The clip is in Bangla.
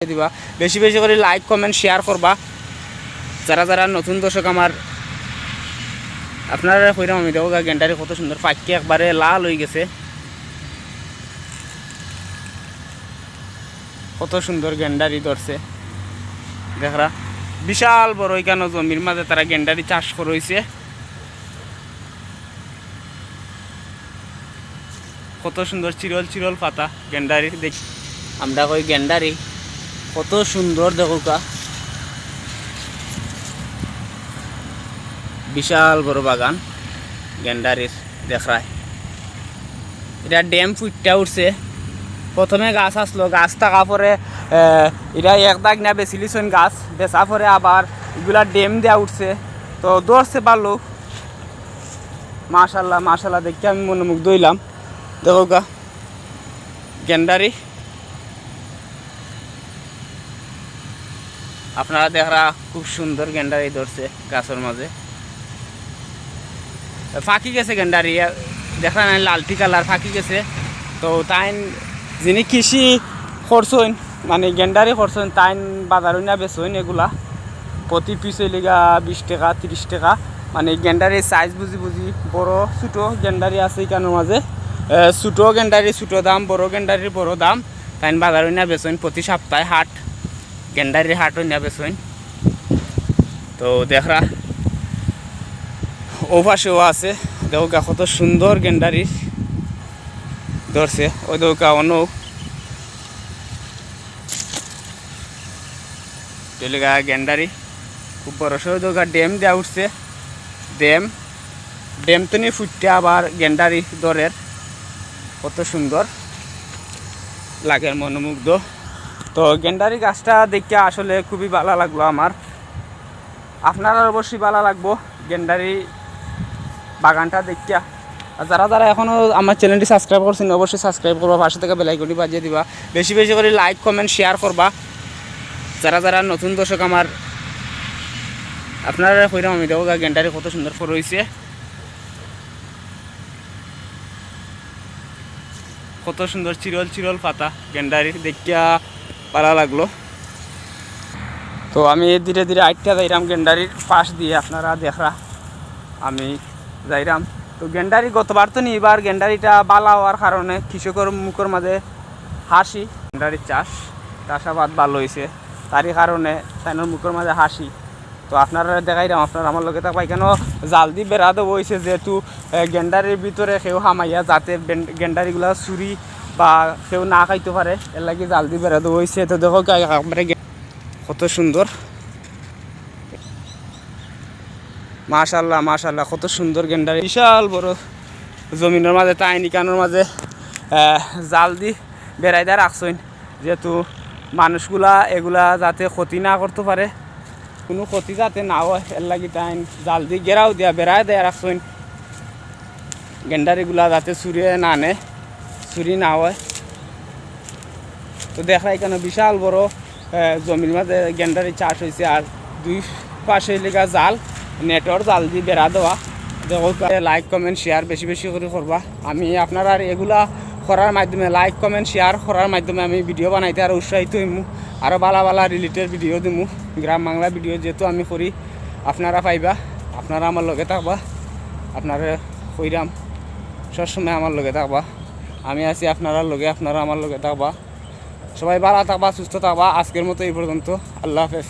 দিবা বেশি বেশি করে লাইক কমেন্ট শেয়ার করবা। যারা যারা নতুন দর্শক আমার আপনারা কইরাম আমি দেখো গেন্ডারি কত সুন্দর পাখি একবারে লাল হয়ে গেছে। কত সুন্দর গেন্ডারি ধরছে দেখরা বিশাল বড় এখানে জমির মাঝে তারা গেন্ডারি চাষ করেছে। কত সুন্দর চিরল চিরল পাতা গেন্ডারি দেখি আমরা কই গেন্ডারি কত সুন্দর দেখুকা বিশাল বড় বাগান গেন্ডারির দেখায়। এটা ড্যাম ফুটটা উঠছে। প্রথমে গাছ আসলো, গাছ থাকা পরে এটা এক দাগ না বেছিলিছেন গাছ বেচা পরে আবার এগুলা ড্যাম দেওয়া উঠছে। তো ধরছে ভালো মাশাল্লাহ মাশাল্লাহ দেখে আমি মনোমুগ্ধ হইলাম। দেখো গা গেন্ডারি আপনারা দেখরা খুব সুন্দর গেন্ডারি ধরছে গাছের মাঝে। ফাঁকি গেছে গেন্ডারি দেখা নাই লালটি কালার ফাঁকি গেছে। তো তাই যিনি কৃষি করছেন মানে গেন্ডারি করছেন তাই বাজারও না বেচেন এগুলা প্রতি পিস লিগা 20 টাকা 30 টাকা। মানে গেন্ডারির সাইজ বুঝি বুঝি বড় ছোটো গেন্ডারি আছে এখানের মাঝে। ছোটো গেন্ডারি ছোটো দাম, বড় গেন্ডারির বড় দাম। তাই বাজারও না বেচেন প্রতি সপ্তাহে হাট গেন্ডারির হাটও না বেচেন। তো দেখরা ও পাশেও আছে দেউকা কত সুন্দর গেন্ডারি ধরছে। ওই দেউকা অনেক তেলেগা গেন্ডারি খুব বড় সড়ো দেউকা ড্যাম দেওয়া উঠছে। ড্যাম তো নিয়ে ফুটতে আবার গেন্ডারি দরের কত সুন্দর লাগে মনোমুগ্ধ। তো গেন্ডারি গাছটা দেখতে আসলে খুবই ভালো লাগলো আমার। আপনারা অবশ্যই ভালো লাগবো গেন্ডারি বাগানটা দেখিয়া। আর যারা যারা এখনও আমার চ্যানেলটি সাবস্ক্রাইব করছেন অবশ্যই সাবস্ক্রাইব করবা, পাশে থেকে বেল আইকনটি বাজিয়ে দিবা, বেশি বেশি করে লাইক কমেন্ট শেয়ার করবা। যারা যারা নতুন দর্শক আমার আপনারা কইরাম আমি দেখো গেন্ডারি কত সুন্দর ফল হয়েছে। কত সুন্দর চিরল চিরল পাতা গেন্ডারি দেখিয়া ভালো লাগলো। তো আমি ধীরে ধীরে আইটা যাইরাম গেন্ডারির পাশ দিয়ে আপনারা দেখরা আমি যাইরাম। তো গেন্ডারি গতবার তো নি এবার গেন্ডারিটা বালা হওয়ার কারণে কৃষকের মুখের মাঝে হাসি। গেন্ডারির চাষাবাদ ভালো হয়েছে তারই কারণে তাইনের মুখের মাঝে হাসি। তো আপনারা দেখাইলাম আপনারা আমার লগে থাকবা। কেন জাল দিয়ে বেড়া দেবো হয়েছে যেহেতু গেন্ডারির ভিতরে কেউ হামাইয়া যাতে গেন্ডারিগুলা চুরি বা কেউ না খাইতে পারে এর লাগে জাল দিয়ে বেড়া দেবো হয়েছে। তো দেখো কত সুন্দর মাশাল্লাহ মাশাল্লাহ কত সুন্দর গেন্ডারি বিশাল বড় জমিনের মাঝে তাই নিকানোর মাঝে জাল দি বেড়াই দেয় রাখছেন যেহেতু মানুষগুলা এগুলা যাতে ক্ষতি না করতে পারে, কোনো ক্ষতি যাতে না হয় এর লাগি তাই জাল দি গেরাও দিয়া বেড়াই দেয় রাখছেন গেন্ডারিগুলা যাতে চুরিয়ে না নে চুরি না হয়। তো দেখা এখানে বিশাল বড় জমির মাঝে গেন্ডারি চাষ হয়েছে। আর দুই পাশে লেগা জাল নেটওয়ার্ক জাল দিয়ে বেড়া দেওয়া। দেখো লাইক কমেন্ট শেয়ার বেশি বেশি করে করবা। আমি আপনারা এগুলা করার মাধ্যমে লাইক কমেন্ট শেয়ার করার মাধ্যমে আমি ভিডিও বানাইতে আরও উৎসাহিত হইমু, আরও ভালো ভালো রিলেটেড ভিডিও দিমু। গ্রাম বাংলা ভিডিও যেহেতু আমি করি আপনারা পাইবা, আপনারা আমার লগে থাকবা। আপনারা কইরাম সবসময় আমার লগে থাকবা, আমি আছি আপনারা লগে, আপনারা আমার লগে থাকবা। সবাই ভালো থাকবা, সুস্থ থাকবা। আজকের মতো এই পর্যন্ত, আল্লাহ হাফেজ।